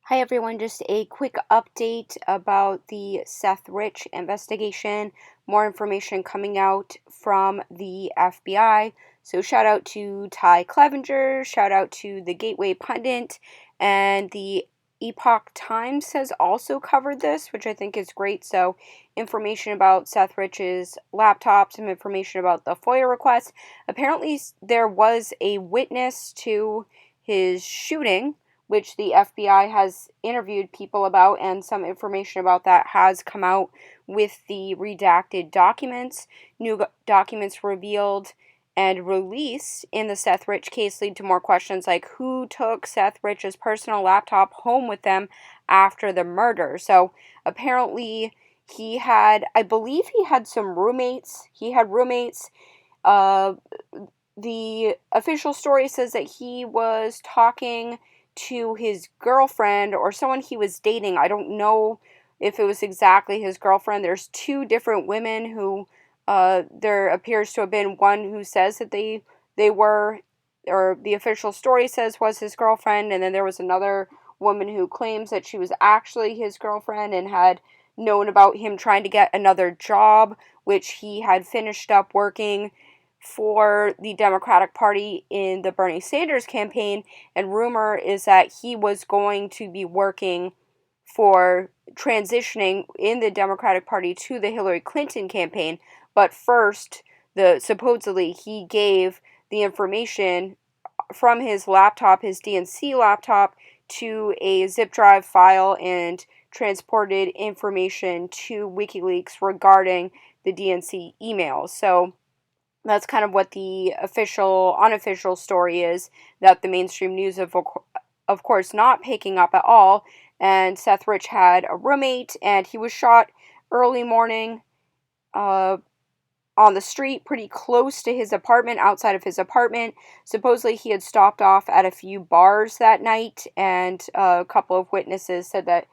Hi everyone, just a quick update about the Seth Rich investigation. More information coming out from the FBI. So shout out to Ty Clevenger, shout out to the Gateway Pundit, and the Epoch Times has also covered this, which I think is great. So information about Seth Rich's laptop, some information about the FOIA request. Apparently there was a witness to his shooting, which the FBI has interviewed people about, and some information about that has come out with the redacted documents. New documents revealed and released in the Seth Rich case lead to more questions like who took Seth Rich's personal laptop home with them after the murder. So apparently I believe he had some roommates. He had roommates. The official story says that he was talking to his girlfriend or someone he was dating. I don't know if it was exactly his girlfriend. There's two different women who there appears to have been one who says that they were, or the official story says was his girlfriend, and then there was another woman who claims that she was actually his girlfriend and had known about him trying to get another job, which he had finished up working for the Democratic Party in the Bernie Sanders campaign, and rumor is that he was going to be working for transitioning in the Democratic Party to the Hillary Clinton campaign. But first, supposedly he gave the information from his laptop, his DNC laptop, to a zip drive file and transported information to WikiLeaks regarding the DNC emails. So that's kind of what the unofficial story is, that the mainstream news of course not picking up at all. And Seth Rich had a roommate, and he was shot early morning on the street pretty close to his apartment, outside of his apartment. Supposedly he had stopped off at a few bars that night, and a couple of witnesses said that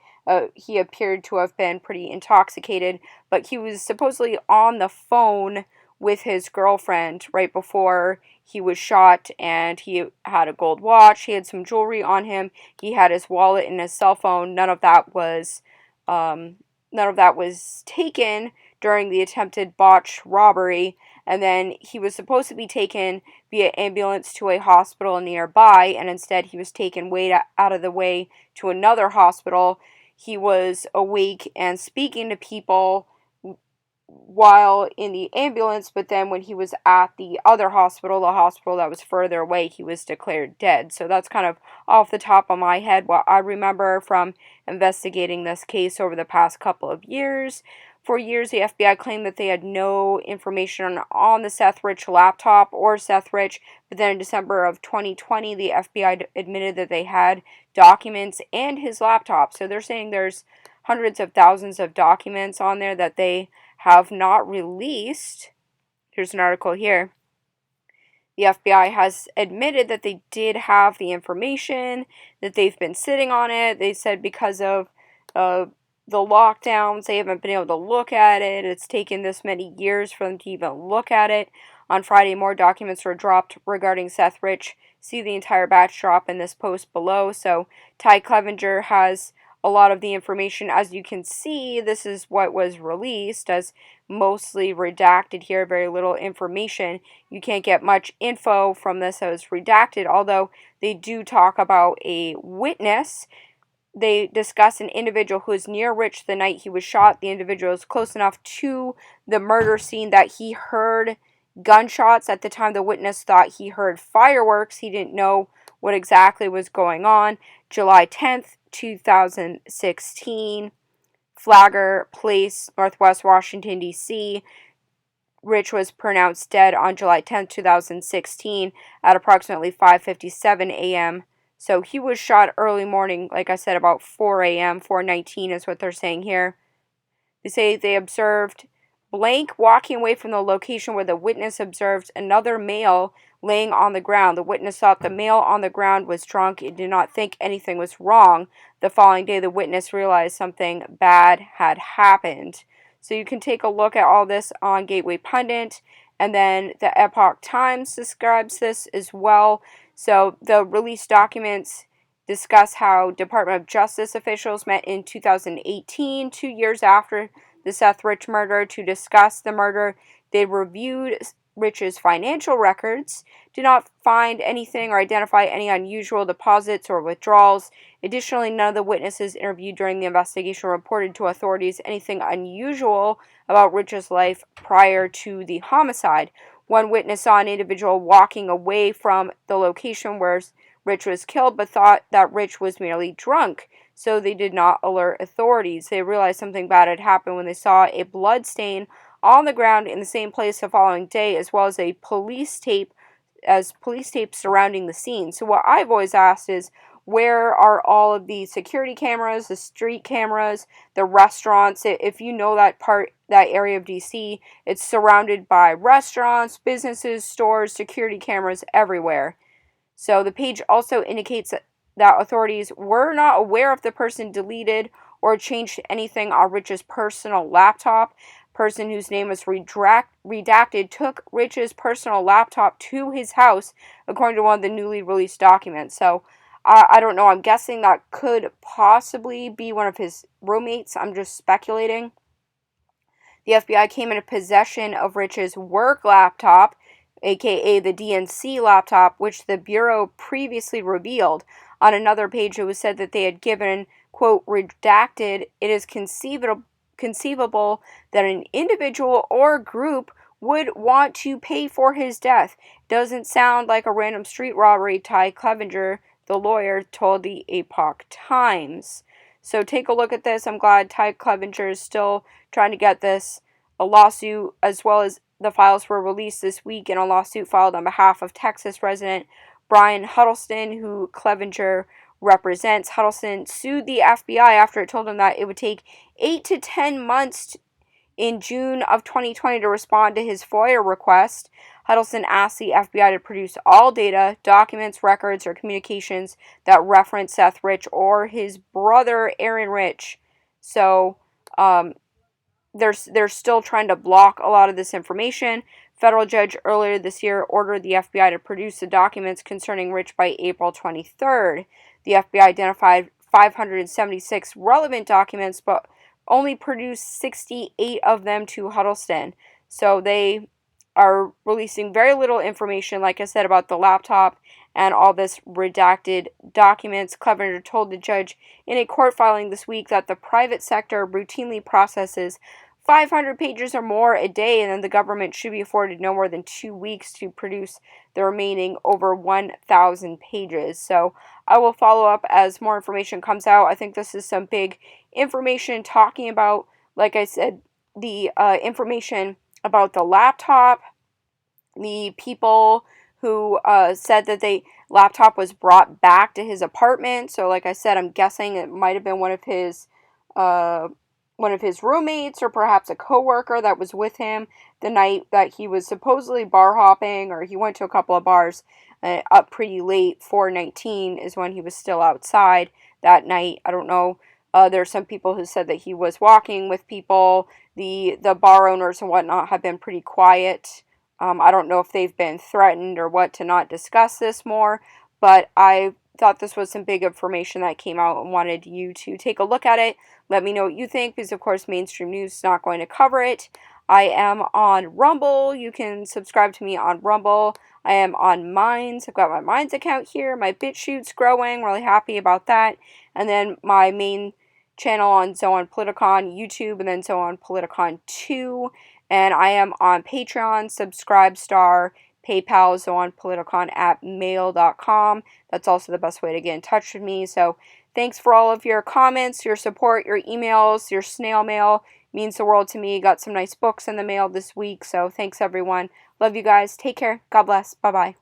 he appeared to have been pretty intoxicated, but he was supposedly on the phone with his girlfriend right before he was shot, and he had a gold watch, he had some jewelry on him, he had his wallet and his cell phone. None of that was taken during the attempted botched robbery. And then he was supposed to be taken via ambulance to a hospital nearby, and instead he was taken way out of the way to another hospital. He was awake and speaking to people while in the ambulance, but then when he was at the other hospital, the hospital that was further away, he was declared dead. So that's kind of off the top of my head what I remember from investigating this case over the past couple of years. For years, the FBI claimed that they had no information on the Seth Rich laptop or Seth Rich, but then in December of 2020, the FBI admitted that they had documents and his laptop. So they're saying there's hundreds of thousands of documents on there that they have not released. Here's an article here. The FBI has admitted that they did have the information, that they've been sitting on it. They said because of the lockdowns, they haven't been able to look at it. It's taken this many years for them to even look at it. On Friday, more documents were dropped regarding Seth Rich. See the entire batch drop in this post below. So Ty Clevenger has a lot of the information. As you can see, this is what was released as mostly redacted here, very little information. You can't get much info from this as redacted, although they do talk about a witness. They discuss an individual who was near Rich the night he was shot. The individual was close enough to the murder scene that he heard gunshots. At the time, the witness thought he heard fireworks. He didn't know what exactly was going on. July 10th, 2016, Flagler Place, Northwest Washington, D.C. Rich was pronounced dead on July 10th, 2016 at approximately 5:57 a.m. So he was shot early morning, like I said, about 4 a.m., 4:19 is what they're saying here. They say they observed Blank walking away from the location where the witness observed another male laying on the ground. The witness thought the male on the ground was drunk and did not think anything was wrong. The following day, the witness realized something bad had happened. So you can take a look at all this on Gateway Pundit, and then the Epoch Times describes this as well. So the released documents discuss how Department of Justice officials met in 2018, 2 years after the Seth Rich murder, to discuss the murder. They reviewed Rich's financial records, did not find anything or identify any unusual deposits or withdrawals. Additionally, none of the witnesses interviewed during the investigation reported to authorities anything unusual about Rich's life prior to the homicide. One witness saw an individual walking away from the location where Rich was killed, but thought that Rich was merely drunk, so they did not alert authorities. They realized something bad had happened when they saw a blood stain on the ground in the same place the following day, as well as police tape surrounding the scene. So what I've always asked is, where are all of the security cameras, the street cameras, the restaurants? If you know that area of DC, it's surrounded by restaurants, businesses, stores, security cameras everywhere. So the page also indicates that authorities were not aware if the person deleted or changed anything on Rich's personal laptop. Person whose name was redacted took Rich's personal laptop to his house, according to one of the newly released documents. So I don't know. I'm guessing that could possibly be one of his roommates. I'm just speculating. The FBI came into possession of Rich's work laptop, aka the DNC laptop, which the Bureau previously revealed. On another page, it was said that they had given, quote, redacted, it is conceivable that an individual or group would want to pay for his death. Doesn't sound like a random street robbery, Ty Clevenger, the lawyer, told the Epoch Times. So take a look at this. I'm glad Ty Clevenger is still trying to get this. A lawsuit, as well as the files, were released this week in a lawsuit filed on behalf of Texas resident Brian Huddleston, who Clevenger represents. Huddleston sued the FBI after it told him that it would take 8 to 10 months in June of 2020 to respond to his FOIA request. Huddleston asked the FBI to produce all data, documents, records, or communications that reference Seth Rich or his brother Aaron Rich. So they're still trying to block a lot of this information. Federal judge earlier this year ordered the FBI to produce the documents concerning Rich by April 23rd. The FBI identified 576 relevant documents, but only produced 68 of them to Huddleston. So they are releasing very little information, like I said, about the laptop and all this redacted documents. Clevenger told the judge in a court filing this week that the private sector routinely processes 500 pages or more a day, and then the government should be afforded no more than 2 weeks to produce the remaining over 1,000 pages. So I will follow up as more information comes out. I think this is some big information talking about, like I said, the information about the laptop, the people who said that the laptop was brought back to his apartment. So like I said, I'm guessing it might have been one of his roommates, or perhaps a coworker that was with him the night that he was supposedly bar hopping, or he went to a couple of bars up pretty late. 4:19 is when he was still outside that night. I don't know. There are some people who said that he was walking with people. The bar owners and whatnot have been pretty quiet. I don't know if they've been threatened or what to not discuss this more, but I thought this was some big information that came out and wanted you to take a look at it. Let me know what you think, because of course mainstream news is not going to cover it. I am on Rumble. You can subscribe to me on Rumble. I am on Minds. I've got my Minds account here. My BitChute's growing. Really happy about that. And then my main channel on Zoon Politikon YouTube, and then Zoon Politikon 2. And I am on Patreon, Subscribestar, PayPal, zoonpolitikon@mail.com. That's also the best way to get in touch with me. So thanks for all of your comments, your support, your emails, your snail mail. It means the world to me. Got some nice books in the mail this week. So thanks, everyone. Love you guys. Take care. God bless. Bye-bye.